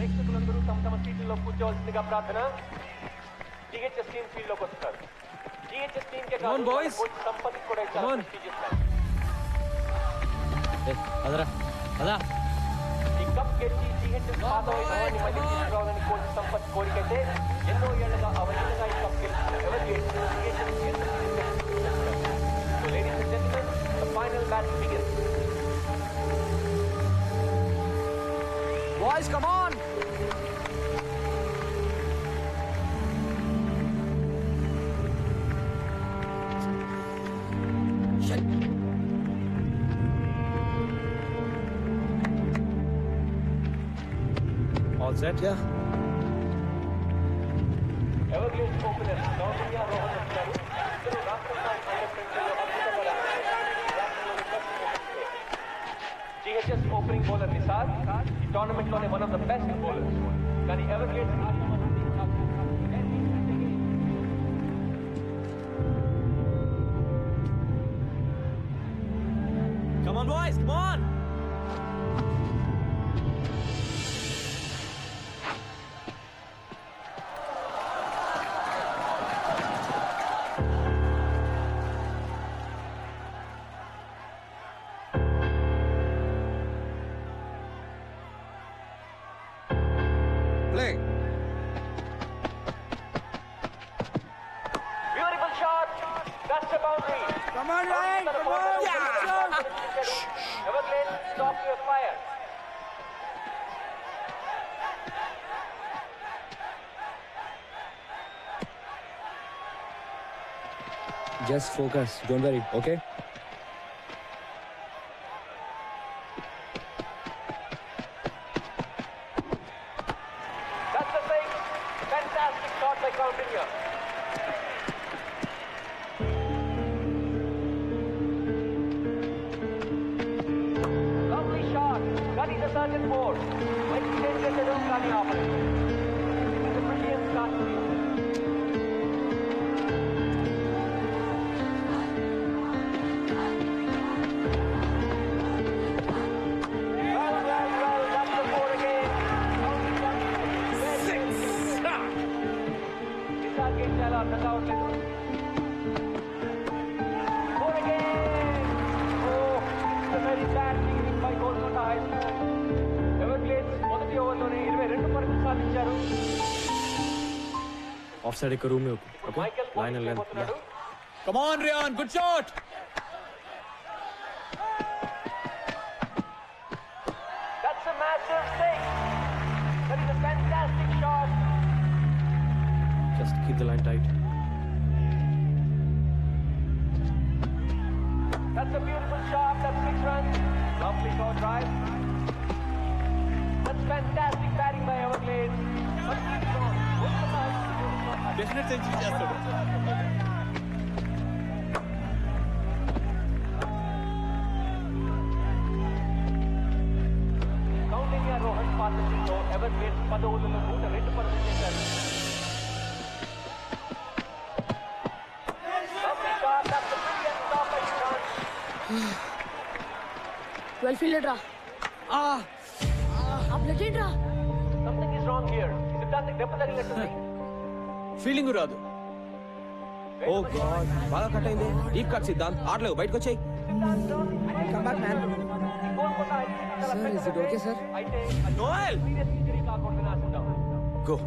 ప్రేక్షకులందరూ తమ తమ సీట్లలో కూర్చోవలసిందిగా ప్రార్థన. జిహెచ్ఎస్ టీమ్ ఫీల్డ్ లోకి వస్తారు. జిహెచ్ఎస్ టీమ్ కే కాదు కోచ్ సంపత్ కూడా చాలా ప్రెస్టీజియస్ మ్యాచ్. ఈ కప్ గెలిచి జిహెచ్ఎస్ పాత వైభవాన్ని మళ్ళీ తీసుకురావాలని కోచ్ సంపత్ కోరికైతే ఎన్నో ఏళ్లుగా అవలీలగా ఈ కప్ గెలిచిన ఎవరిగేట్స్ So ladies and gentlemen, the final match begins. Boys, come on! Shit. All set? Yeah. Everglades opener Soumya Rohan వచ్చారు. ఇద్దరు రాష్ట్ర స్థాయి అండర్-20లో అద్భుతంగా GHS opening bowler Nisar, ఈ టోర్నమెంట్ లోనే one of the best bowlers. కానీ ఎవరిగేట్స్ Come on, boys, come on! Play. Beautiful shot. That's a boundary. Come on, Ryan, come on! Everglades, stop your fire. Just focus, don't worry, okay? That's a big, fantastic shot by Kautilya. Lovely shot. That is a certain board. Let's change it to Kani opposite. It is a brilliant start to you. Well, that's the board again. Nisar game చాలా అర్థం కావట్లేదు. Board again. Oh, it's a very bad beginning by Kolkata High School. Everglades మొదటి ఓవర్లోనే 22 పరుగులు సాధించారు. Offside एक room में okay? Michael Line and length. పోతున్నాడు. Come on, Ryan, good shot! That's a massive six. That is a fantastic shot. Just keep the line tight. That's a beautiful shot. That's 6 runs. Lovely short drive. That's fantastic batting by Everglades. But keep on. Definite century చేస్తాడు. Kautilya Rohan partnership లో ఎవరిగ్రేడ్స్ 10 ఓవర్లలో 102 పరుగులు చేశారు. Lovely shot. That's a brilliant stop by Ishan. Well fielded రా. Blood ఏంట్రా? Something is wrong here. Is it that దెబ్బ తగిలినట్టుంది? Feeling రాదు. ఓ God, బాగా కట్ అయింది. డీప్ కట్ సిద్ధాంత్, ఆడలేవు, బయటకు వచ్చాయి. Come back, man. Sir, is it okay, sir? అయితే Noel serious injury కాకుండా ఆశిద్దాం. Go.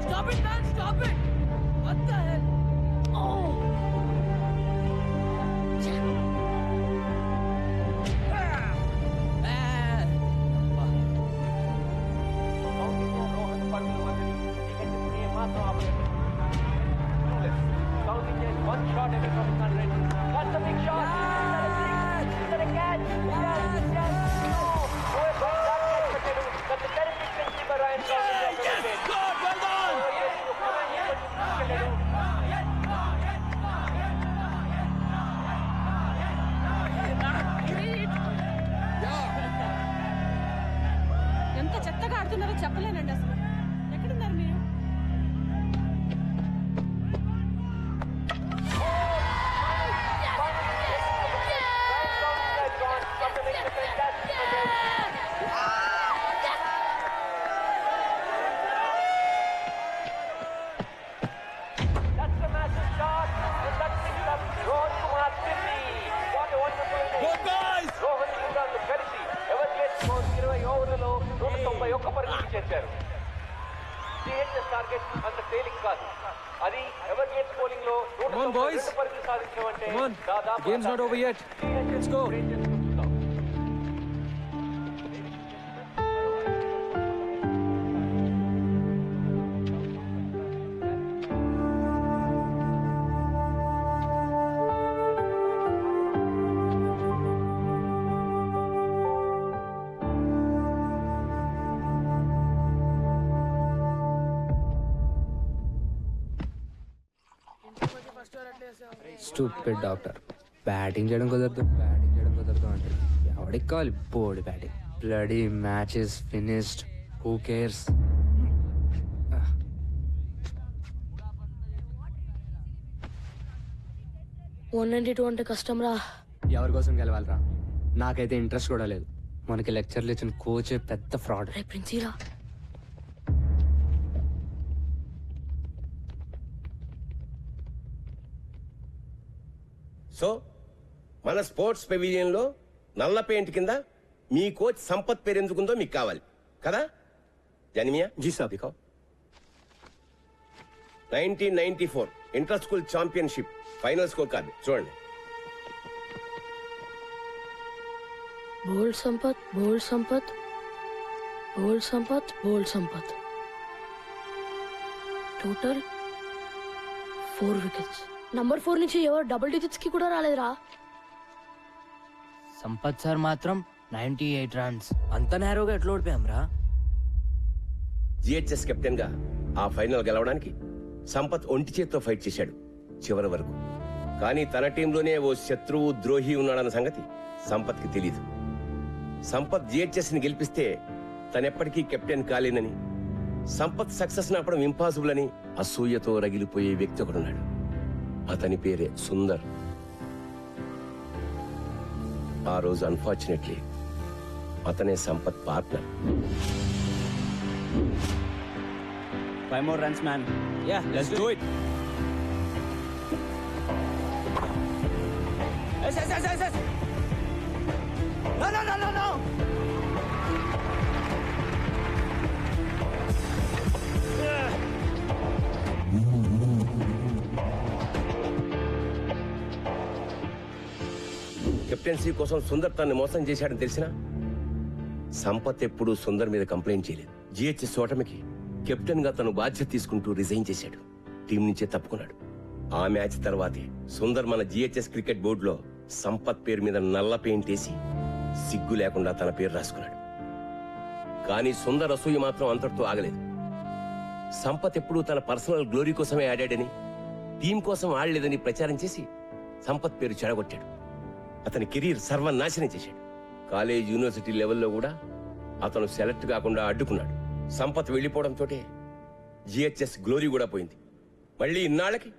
Stop it, man! Stop it! What the hell? Oh! Kautilya Rohan పరుగుల మధ్యని టికెట్స్ని మాత్రం ఆపలేదు. Koutilya is one shot away from 100. That's a big shot. Is that a catch? Yes, yes. Oh, boy, that catch పెట్టాడు. That's a terrific century by Ryan Koutilya. Yes, God, well done. Oh, yes, తీసుకెళ్ళాడు. ఎంత చెత్తగా ఆడుతున్నారో చెప్పలేనండి అసలు. ఎక్కడున్నారు మీరు? Wicket అంత తేలిక కాదు. అది ఎవర్ గేట్స్ బౌలింగ్ లో 192 పరుగులు సాధించమంటే దాదాపు games not over yet. Let's go. Stupid doctor. Batting చేయడం కుదరదు అంటే ఎవడికి కావాలి board batting. Bloody match is finished. Who cares? అంటే కష్టం రా. ఎవరి కోసం గెలవాలరా? నాకైతే ఇంట్రెస్ట్ కూడా లేదు. మనకి లెక్చర్లు ఇచ్చిన కోచే పెద్ద ఫ్రాడ్. రే ప్రిన్సీరా, సో మన స్పోర్ట్స్ పెవిలియన్ లో నల్ల పెయింట్ కింద మీ కోచ్ సంపత్ పేరు ఎందుకుందో మీకు కావాలి కదా? జనిమియా जी साहब. దిఖాओ. 1994 inter school championship final score card చూడండి. Bowled Sampath, bowled Sampath, bowled Sampath, bowled Sampath. Total 4 wickets. Number 4 నుంచి ఎవరు డబుల్ డిజిట్స్ కి కూడా రాలేదురా. సంపత్ సార్ మాత్రం 98 రన్స్. అంత నేరోగా ఎట్లా ఓడిపోయాం రా? జిహెచ్ఎస్ కెప్టెన్ గా ఆ ఫైనల్ గెలవడానికి సంపత్ ఒంటి చేత్తో ఫైట్ చేశాడు చివరి వరకు. కానీ తన టీంలోనే ఓ శత్రువు ద్రోహి ఉన్నాడన్న సంగతి సంపత్ కి తెలీదు. సంపత్ జిహెచ్ఎస్ ని గెలిపిస్తే తనెప్పటికీ కెప్టెన్ కాలేనని, సంపత్ సక్సెస్ నాపడం ఇంపాసిబుల్ అని అసూయతో రగిలిపోయే వ్యక్తి ఒకడున్నాడు. అతని పేరే సుందర్. ఆ రోజు అన్ఫార్చునేట్లీ అతనే Sampath partner. 5 more runs, man. Yeah, let's do it. Yes. No. Captaincy కోసం సుందర్ తనని మోసం చేశాడని తెలిసినా సంపత్ ఎప్పుడూ సుందర్ మీద కంప్లైంట్ చేయలేదు. జిహెచ్ఎస్ ఓటమికి కెప్టెన్ గా తను బాధ్యత తీసుకుంటూ రిజైన్ చేశాడు. టీం నుంచే తప్పుకున్నాడు. ఆ మ్యాచ్ తర్వాతే సుందర్ మన జిహెచ్ఎస్ క్రికెట్ బోర్డులో సంపత్ పేరు మీద నల్ల పెయింట్ వేసి సిగ్గు లేకుండా తన పేరు రాసుకున్నాడు. కానీ సుందర్ అసూయ మాత్రం అంతటితో ఆగలేదు. సంపత్ ఎప్పుడూ తన పర్సనల్ గ్లోరీ కోసమే ఆడాడని, టీం కోసం ఆడలేదని ప్రచారం చేసి సంపత్ పేరు చెడగొట్టాడు. అతని కెరీర్ సర్వనాశనం చేశాడు. కాలేజ్, యూనివర్సిటీ లెవెల్లో కూడా అతను సెలెక్ట్ కాకుండా అడ్డుకున్నాడు. సంపత్ వెళ్లిపోవడంతో జిహెచ్ఎస్ గ్లోరీ కూడా పోయింది. మళ్ళీ ఇన్నాళ్ళకి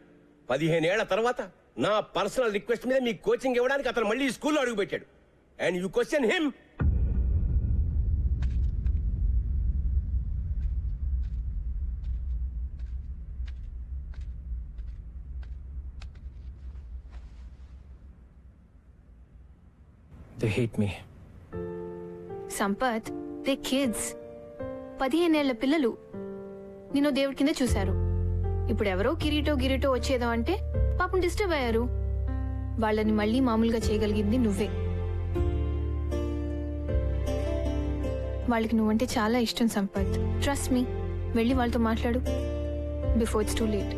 15 ఏళ్ల తర్వాత నా పర్సనల్ రిక్వెస్ట్ మీద మీ కోచింగ్ ఇవ్వడానికి అతను మళ్ళీ స్కూల్లో అడుగుపెట్టాడు. And you question him. They hate me. Sampath, they kids. 15 ఏళ్ల పిల్లలు నిన్ను దేవుడి కింద చూశారు. ఇప్పుడు ఎవరో కిరీటో వచ్చేదో అంటే పాపం డిస్టర్బ్ అయ్యారు. వాళ్ళని మళ్ళీ మామూలుగా చేయగలిగింది నువ్వే. వాళ్ళకి నువ్వంటే చాలా ఇష్టం సంపత్. Trust me. వెళ్ళి వాళ్ళతో మాట్లాడు before it's too late.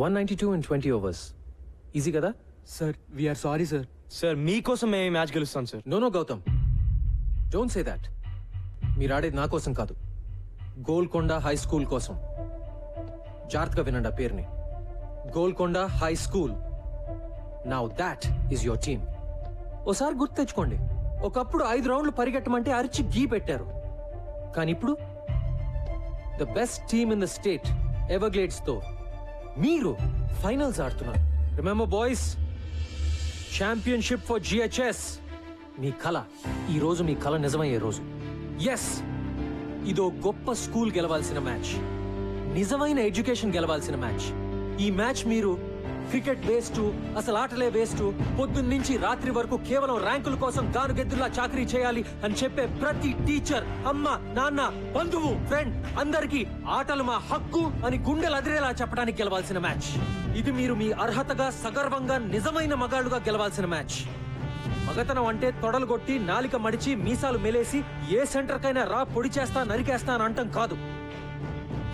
$192 in 20 overs. Easy కదా? Sir we're sorry sir. Sir మీకోసం మేము మ్యాచ్ గెలుస్తాం sir. No Gautam, don't say that. మీరు ఆడేది నా కోసం కాదు, గోల్కొండ హై స్కూల్ కోసం. జాగ్రత్తగా వినండి ఆ పేరుని. Golconda high school. Now that is your team. ఓసారి గుర్తు తెచ్చుకోండి, ఒకప్పుడు 5 రౌండ్లు పరిగెట్టమంటే అరిచి గీ పెట్టారు. కానీ ఇప్పుడు the best team in the state Everglades తో మీరు ఫైనల్స్ ఆడుతున్నారు. Remember boys, championship for GHS. మీ కళ, ఈ రోజు మీ కళ నిజమయ్యే రోజు. ఎస్, ఇదో గొప్ప స్కూల్ గెలవాల్సిన మ్యాచ్, నిజమైన ఎడ్యుకేషన్ గెలవాల్సిన మ్యాచ్. ఈ మ్యాచ్ మీరు క్రికెట్ వేస్ట్, అసలు ఆటలే వేస్ట్, పొద్దున్నుంచి రాత్రి వరకు కేవలం ర్యాంకుల కోసం గానుగెద్దులా చాకరీ చేయాలి అని చెప్పే ప్రతి టీచర్, అమ్మ, నాన్న, బంధువు, ఫ్రెండ్ అందరికీ ఆటలు మా హక్కు అని గుండెలు అదిరేలా చెప్పడానికి గెలవాల్సిన మ్యాచ్. ఇది మీరు మీ అర్హతగా సగర్వంగా నిజమైన మగాళ్ళుగా గెలవాల్సిన మ్యాచ్. మగతనం అంటే తొడలు కొట్టి నాలిక మడిచి మీసాలు మెలేసి ఏ సెంటర్కైనా రా పొడి చేస్తా నరికేస్తా అని అంటం కాదు.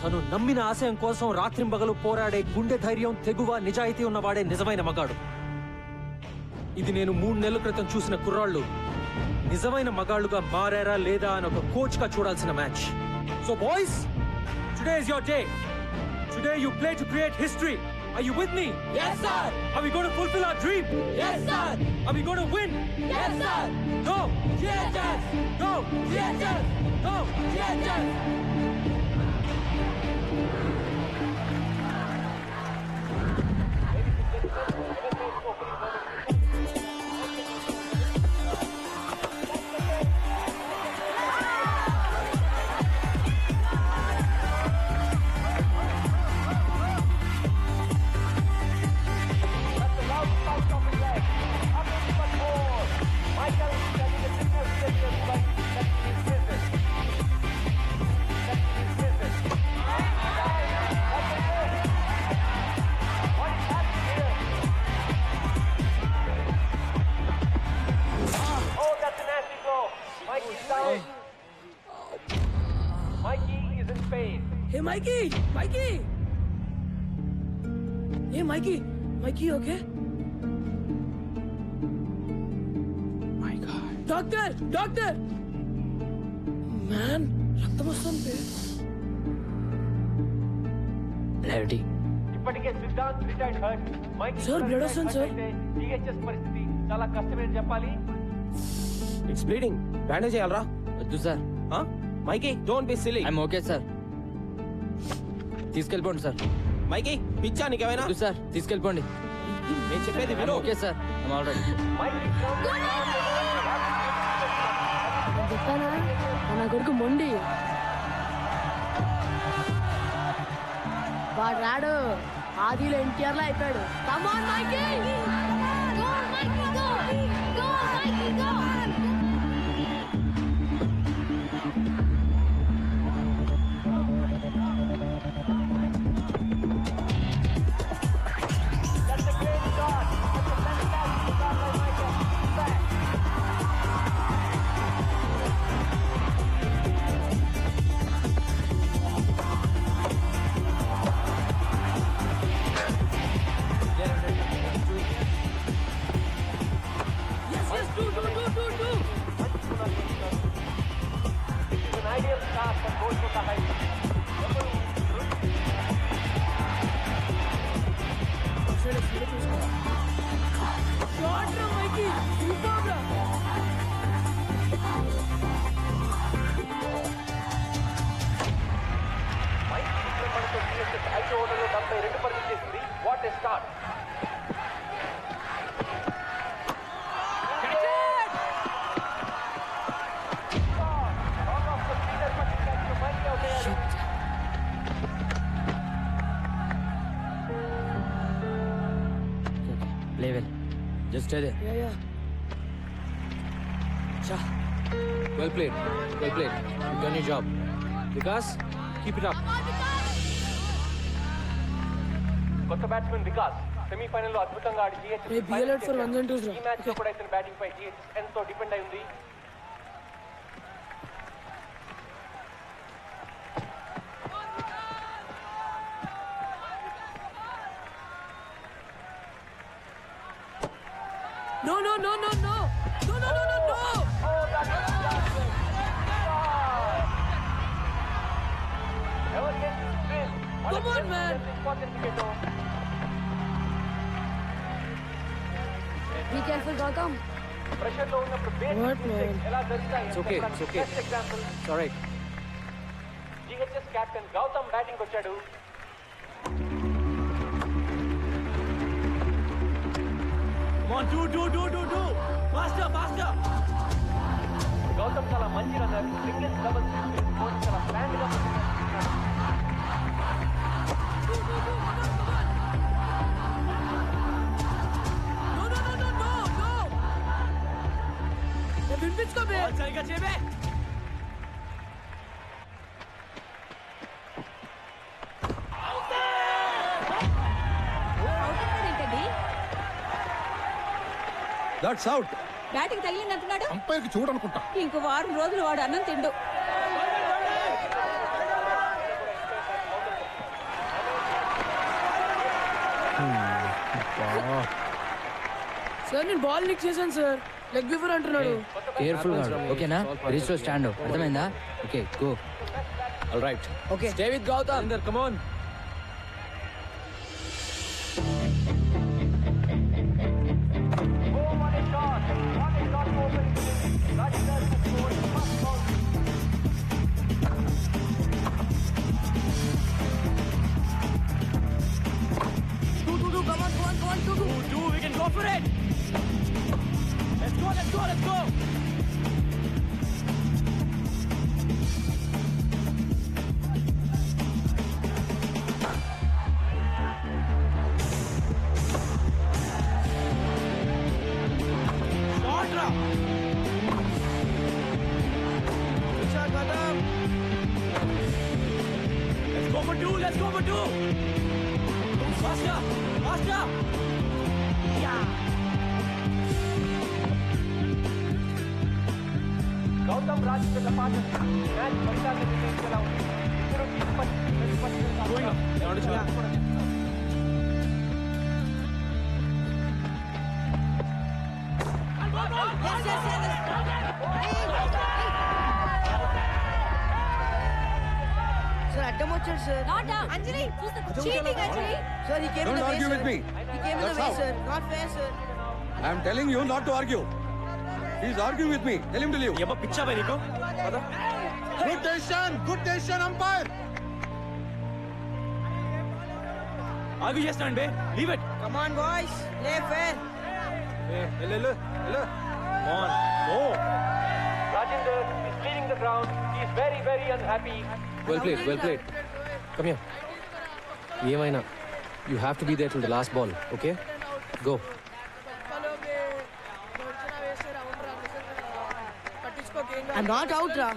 తను నమ్మిన ఆశయం కోసం రాత్రింబగలు పోరాడే గుండె ధైర్యం, తెగువ, నిజాయితీ ఉన్నవాడే నిజమైన మగాడు. ఇది నేను 3 నెలల క్రితం చూసిన కుర్రాళ్ళు నిజమైన మగాళ్ళుగా మారారా లేదా అని ఒక కోచ్ గా చూడాల్సిన match. So boys, today is your day. Today you play to create history. Are you with me? Yes, sir. Are we going to fulfill our dream? Yes, sir. Are we going to win? Yes, sir. Go! GHS. Go! GHS. Go! GHS. Hey, Mikey! Mikey! Hey, Mikey! Mikey, okay? My God. Doctor! Doctor! Man, రక్తం వస్తుంది. Bloody. ఇప్పటికే Siddhant retired hurt. Mike Sir, blood వస్తుంది, sir. GHS పరిస్థితి చాలా కష్టమని చెప్పాలి. It's bleeding. Bandage చేయాలరా? వద్దు sir. Mikey, don't be silly. I'm okay sir. తీసుకెళ్ళిపోండి సార్. మైకీ, పిచ్చా నీకేమైనా? వద్దు సార్, తీసుకెళ్ళిపోండి. నేను చెప్పేది ఐఎమ్ విను. Okay sir. I'm all right. Mike చెప్పానా నా కొడుకు మొండి వాడు రాడు. ఆదిలో ఎన్టీఆర్ లో అయిపోయాడు. Come on Mikey, go Mikey, go go Mikey, go. Ideal start for goal to the height. Shot రా మైకీ, సూపర్ రా. మైక్ విక్రమణతో జిహెచ్ఎస్ 5 ఓవర్లలో 72 పరుగులు చేసింది. What a start. Play well. Just stay there. Yeah yeah. Well played. Well played. You've done your job. Vikas, keep it up. కొత్త batsmen Vikas semi-final లో అద్భుతంగా ఆడి GHS రేపు BLA for 1 and 2s రా. ఈ మ్యాచ్ లో కూడా ఇతని బ్యాటింగ్ పై GHS ఎంతో డిపెండ్ అయి ఉంది. No, no, no, no, no. No, no, no, no, no. Oh, that was fantastic. Ever get this thrill? Come on, man. Important wicket. Be careful, Gautam. Pressure లో ఉన్నప్పుడు basic mistakes ఎలా జరుగుతాయి It's okay, it's okay. Best example It's all right. GHS captain Gautam batting వచ్చాడు. Come on, do. Faster. Gautam చాలా మంచి runner, singles doubles coach చాలా plan గా వినిపించుకోబే. సరిగ్గా చేయబే. ఏంటండి దట్స్ అవుట్. బ్యాటింగ్ తగిలిందంటున్నాడు. అంపైర్కి చూడనుకుంటా. ఇంకో వారం రోజులు వాడు అన్నం తిండు. సార్ నేను బాల్ లిక్ చేశాను సార్. లెగ్ బిఫోర్ అంటున్నాడు. కేర్ఫుల్ గా ఓకేనా? రీచ్ లో స్టాండ్ అర్థమైందా? Okay go. All right. Okay stay with Gautam. Sundar, come on. Do, we can go for it. Let's go. Shot ra. Good shot, Gautam. Let's go for two. Faster. Gautam Rajendra పాఠం match ఫలితాన్ని నిర్ణయించేలా ఉంది. ఇద్దరు sir అడ్డం వచ్చాడు sir. Not Anjali cheating Anjali. Sir ఈ game Don't argue with me. That's out. Sir not fair sir. I'm telling you not to argue. He's arguing with me. Tell him to leave. ఏమో పిచ్చా by నీకు? పద. Good decision, umpire. ఆగు చేస్తాను బే. Leave it. Come on boys play fair. వెళ్ళు. Come on. Go. Rajinder is leaving the ground. He is very, very unhappy. Well played. Come here. ఏమైనా you have to be there till the last ball, okay? Go. I'm not out రా.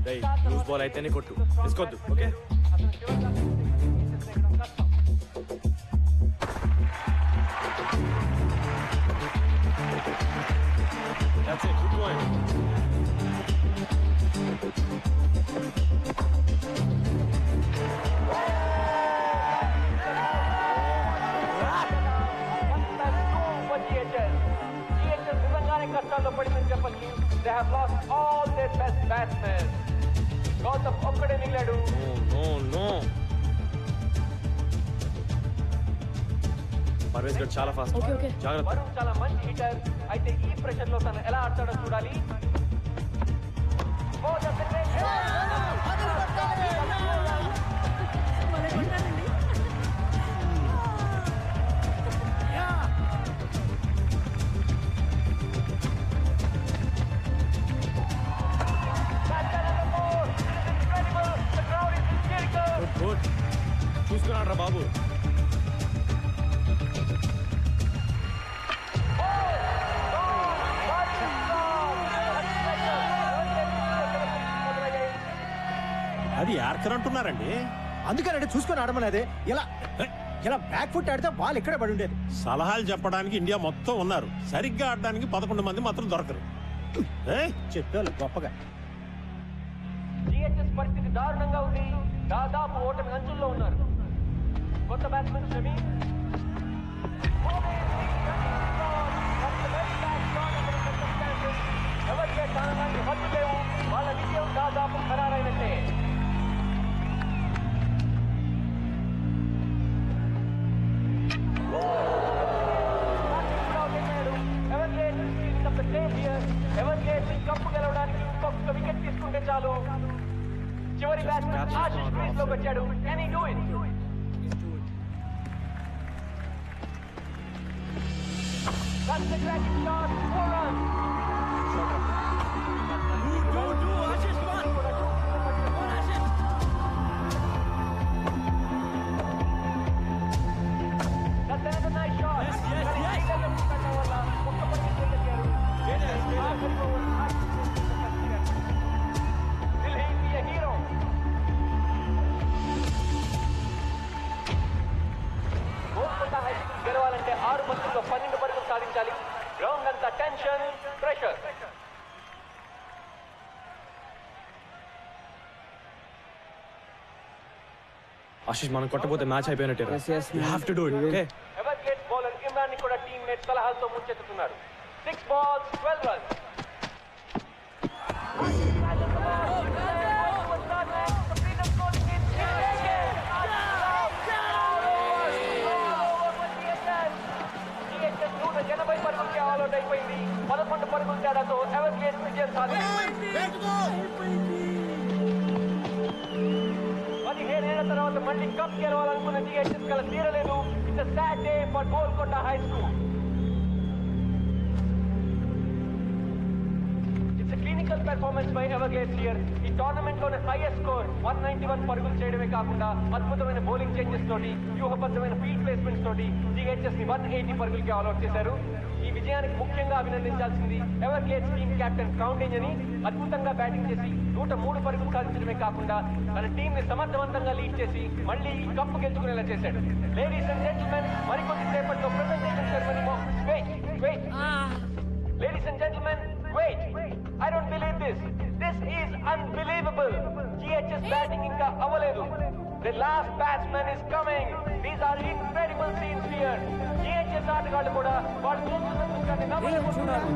డేయ్ loose ball అయితేనే కొట్టు. తీసుకోద్దు. Okay? That's it. Good going. నిజంగానే కష్టాల్లో పడిందని చెప్పచ్చు. They have lost all their best batsmen. Gautam ఒక్కడే మిగిలాడు. No. పర్వేజ్ గడ్ చాలా ఫాస్ట్. జాగ్రత్త. వరుణ్ చాలా మంచి హిటర్. అయితే ఈ ప్రెషర్ లో తను ఎలా ఆడతాడో చూడాలి. Oh, that's a great shot. That's another more. This is incredible. The crowd is hysterical. Good. చూసుకున్నాడు రా బాబు. అది యార్కర్ అంటున్నారండి. అందుకనండి చూసుకొని ఆడమనేది. ఇలా బ్యాక్ ఫుట్ ఆడితే బాల్ ఇక్కడే పడి ఉండేది. సలహాలు చెప్పడానికి ఇండియా మొత్తం ఉన్నారు, సరిగ్గా ఆడడానికి 11 మంది మాత్రం దొరకరు. చెప్పాలి గొప్పగా. జిహెచ్ఎస్ పరిస్థితి దారుణంగా ఉంది. దాదాపు ఓటమి అంచుల్లో ఉన్నారు. కొత్త బ్యాట్స్మెన్ షమీ ఎవరికే స్థానాన్ని హద్దు లేవు. వాళ్ళ విజయం దాదాపు ఖరారైనట్టే. Save here. ఎవరికేసి కప్పు గెలవడానికి ఇంకొక వికెట్ తీసుకుంటే చాలు. చివరి బ్యాట్స్మెన్ ఆశిష్ క్రీజ్ లోకి వచ్చాడు. Can he do it? That's the cracking shot. 4 runs. Ashish, come on. Come on, Ashish. That's another nice shot. Yes, yes, కానీ yes. ఐదర్ లెఫ్ట్ కట్టడం వల్ల ఒక్క పక్కకి వెళ్ళారు. ఆఖరి over Will he be a hero? Golconda high school గెలవాలంటే 6 బంతుల్లో 12 పరుగులు సాధించాలి. గ్రౌండ్ అంతా టెన్షన్, ప్రెషర్. ఆశిష్ మనం కొట్టపోతే మ్యాచ్ అయిపోయినట్టే you have to do it okay Everglades bowler Imran ని కూడా టీమ్మేట్ సలహాలతో ముంచెత్తుతున్నారు. 6 balls, 12 runs. పరుగులకి ఆల్అౌట్ అయిపోయింది. 11 పరుగుల తేడాతో ఎవర్గ్లేడ్స్ విజయం సాధించింది. 17 ఏళ్ల తర్వాత మళ్ళీ కప్ గెలవాలనుకున్న జిహెచ్ఎస్ కల తీరలేదు. It's a sad day for Golconda high school. It's a clinical performance by Everglades here. ఈ టోర్నమెంట్ లోనే హైయెస్ట్ స్కోర్ 191 పరుగులు చేయడమే కాకుండా అద్భుతమైన బౌలింగ్ చేంజెస్ తోటి, వ్యూహబద్ధమైన ఫీల్డ్ ప్లేస్మెంట్స్ తోటి జిహెచ్ఎస్ ని 180 పరుగులకి ఆల్అౌట్ చేశారు. ఈ విజయానికి ముఖ్యంగా అభినందించాల్సింది ఎవర్గ్లేడ్స్ టీమ్ కెప్టెన్ క్రౌండేజ్ అని. అద్భుతంగా బ్యాటింగ్ చేసి 103 పరుగులు సాధించడమే కాకుండా తన టీం ని సమర్థవంతంగా లీడ్ చేసి మళ్ళీ ఈ కప్పు గెలుచుకునేలా చేశాడు. లేడీస్ అండ్ జెంటిల్మెన్, మరికొద్ది సేపట్లో presentation ceremony. Wait ladies and gentlemen, wait. I don't believe this. This is unbelievable. GHS batting ఇంకా అవ్వలేదు. The last batsman is coming. These are incredible scenes here. GHS ఆటగాళ్ళు కూడా వాళ్ళు చూస్తున్న దృశ్యాన్ని నమ్మలేకపోతున్నారు.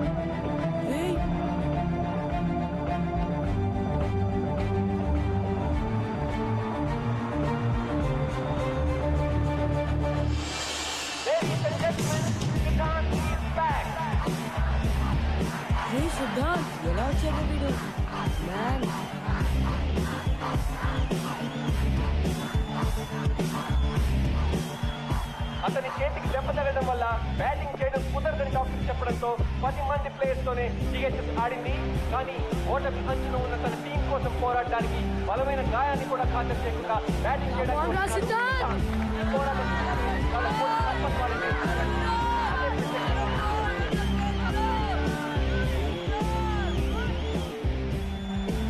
Ladies and gentlemen, Siddharth is back. Hey, Siddharth, ఎలా వచ్చాడు వీడు? Man. అతని చేతికి దెబ్బ తగలడం వల్ల బ్యాటింగ్ చేయడం కుదరదని డాక్టర్ చెప్పడంతో 10 మంది ప్లేయర్స్ తోనే జిహెచ్ఎస్ ఆడింది. కానీ ఓటమి అంచున ఉన్న తన టీం కోసం పోరాడడానికి బలమైన గాయాన్ని కూడా ఖాతరు చేయకుండా బ్యాటింగ్ చేయడానికి ఈ పోరాటం చాలా తప్పనిసరి.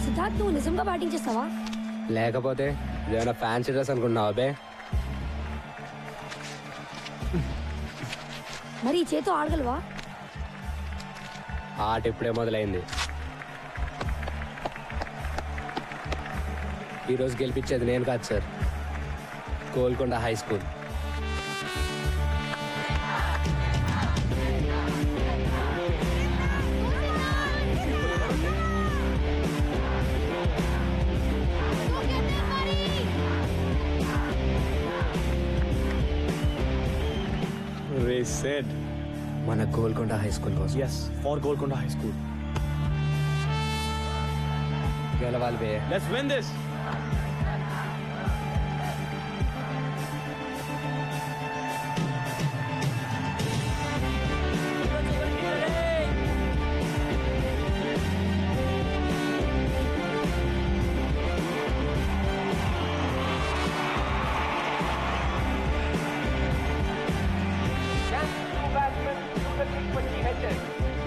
సిద్ధార్థ్, నువ్వు నిజంగా బ్యాటింగ్ చేస్తావా? లేకపోతే ఏమైనా ఫ్యాన్సీ డ్రెస్ అనుకున్నావా బే? మరి ఈ చేతో ఆడగలవా? ఆట ఇప్పుడే మొదలైంది. ఈరోజు గెలిపించేది నేను కాదు sir, Golconda high school. Said మన గోల్కొండ హై స్కూల్ కోసం yes for Golconda high school. గెలవాలి బే. Let's win this.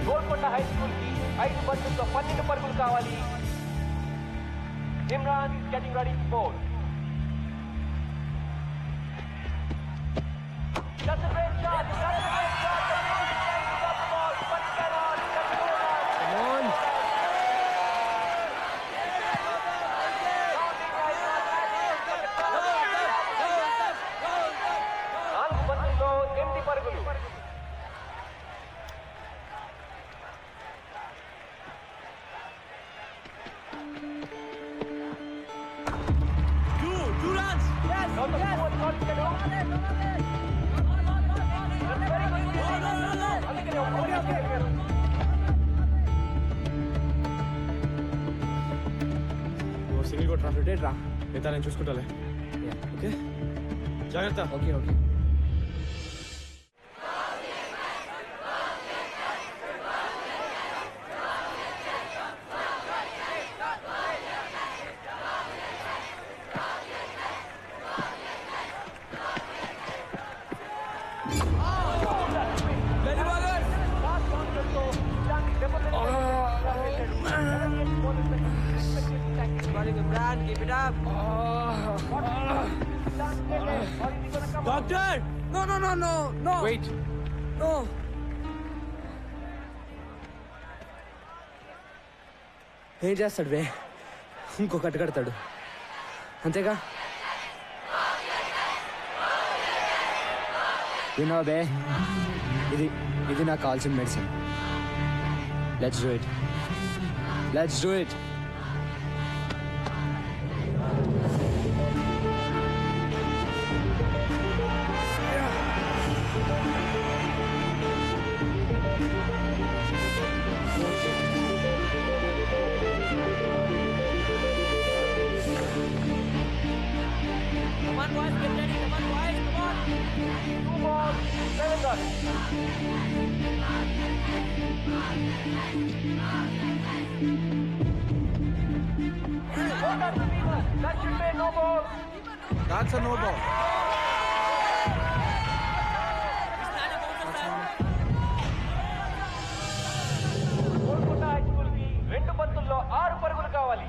Golconda high school కి 5 బంతుల్లో 12 పరుగులు కావాలి. Imran getting ready to bowl. That's a great shot. That's a great shot. The ball, but cannot. Come on. నాలుగు బంతుల్లో 8 పరుగులు. కొట్రా రొటేట్ రా. మిగతా నేను చూసుకుంటాలే ఓకే జాగ్రత్త okay okay. Doctor No, no, no, no, no. Wait No. ఏం చేస్తాడు బే? ఇంకో కట్టు కడతాడు అంతేగా. వినో బే, ఇది నాకు కావాల్సిన medicine. Let's do it. Let's do it. Come on, boys, get ready. Come on, boys, come on. 2 balls, 7 runs. That should be no ball. That's no ball. Golconda high school కి 2 బంతుల్లో 6 పరుగులు కావాలి.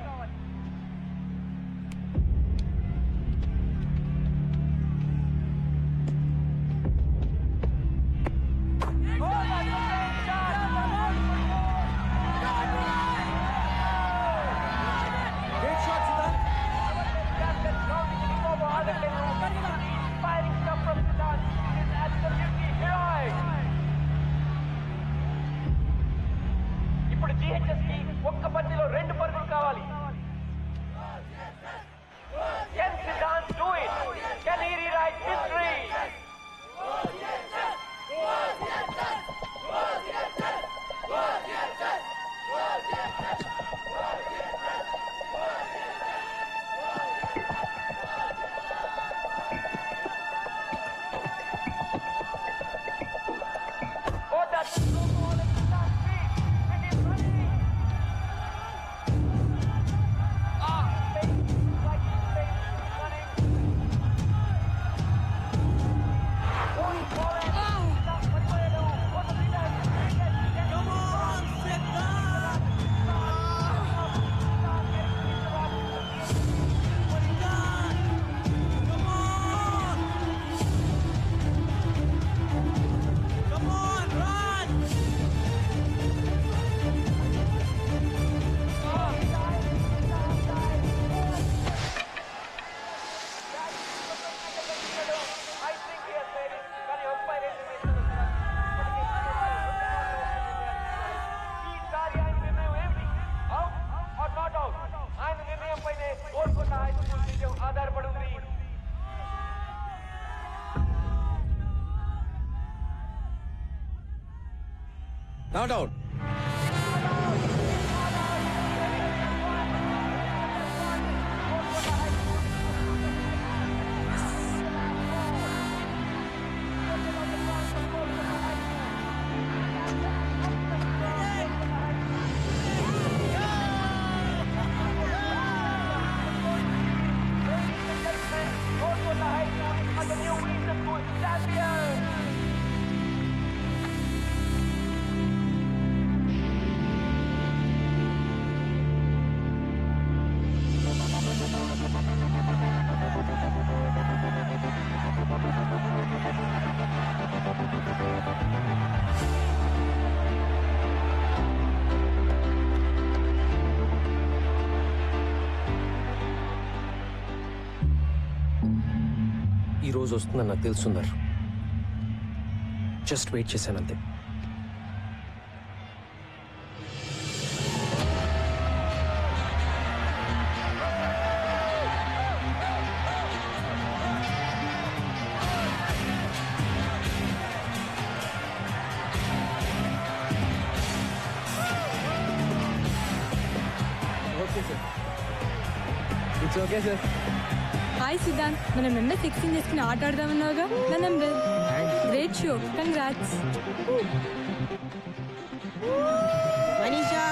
Inspiring stuff from Sudan. It is absolutely heroic. ఇప్పుడు GHS కి ఒక్క బంతిలో 2 పరుగులు కావాలి. Can Sudan do it? Can he rewrite history? Oh, that's a slow ball at Sudan's feet. It is running. I think he has made it. కానీ umpire ఏం నిర్ణయిస్తారో ఈసారి ఆయన నిర్ణయం ఏమిటి? Out or not out? ఆయన నిర్ణయం పైనే గోల్కొండ హై స్కూల్ విజయం ఆధారపడి ఉంది. Not out. Golconda high school as the new Eastern School champion. ఈ రోజు వస్తుందని నాకు తెలుసున్నారు. జస్ట్ వెయిట్ చేశానంతే. Okay sir. It's okay sir. Hi Siddhant, మనం నిన్న ఫిక్సింగ్ చేసుకుని ఆట ఆడదామన్నావుగా నా number. Great show, congrats. Manisha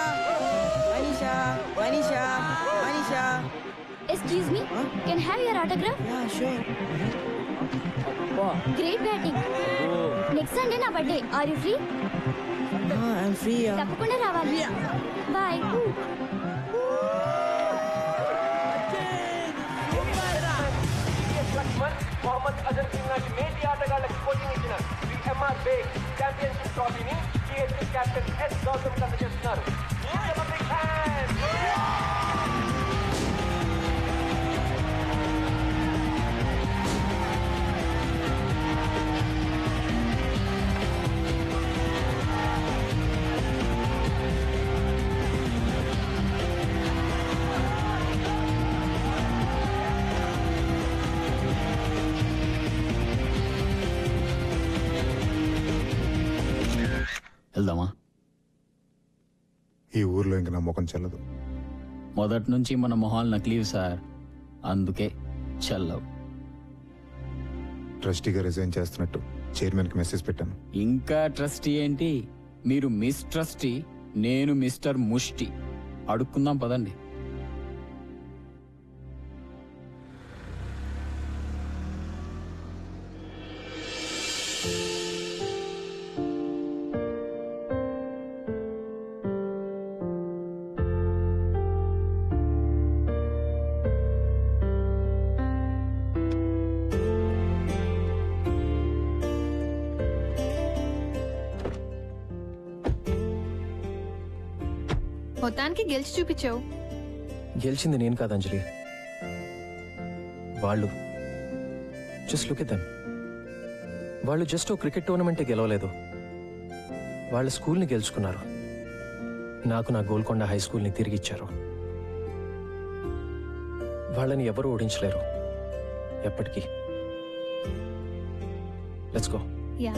Manisha Manisha Manisha. Excuse me, can I have your autograph? Yeah, sure. Great batting. Next Sunday నా birthday. Are you free? I'm free. తప్పకుండా రావాలి. Bye. లక్ష్మణ్ మొహమ్మద్ అజర్ సింగ్ లాంటి మేటి ఆటగాళ్లకు కోచింగ్ ఇచ్చిన ఎంఆర్ బేగ్ ఛాంపియన్షిప్ ట్రోఫీని టీఎస్సీ కెప్టెన్ ఎస్ గౌతమ్ అందజేస్తున్నారు. వెళ్దామా? ఈ ఊర్లో ఇంక నా ముఖం చెల్లదు. మొదటి నుంచి మన మొహాలు నకిలీవి సార్, అందుకే చల్లవు. ట్రస్టీగా రిజైన్ చేస్తున్నట్టు చైర్మన్కి మెసేజ్ పెట్టాను. ఇంకా ట్రస్టీ ఏంటి? మీరు మిస్ ట్రస్టీ, నేను మిస్టర్ ముష్టి. అడుక్కుందాం పదండి. మొత్తానికి గెలిచి చూపించావు. గెలిచింది నేను కాదు అంజలి, వాళ్ళు. Just look at them. వాళ్ళు జస్ట్ ఓ క్రికెట్ టోర్నమెంటే గెలవలేదు, వాళ్ళ స్కూల్ని గెలుచుకున్నారు. నాకు నా గోల్కొండ హై స్కూల్ని తిరిగిచ్చారు. వాళ్ళని ఎవరు ఓడించలేరు ఎప్పటికీ. Let's go. యా.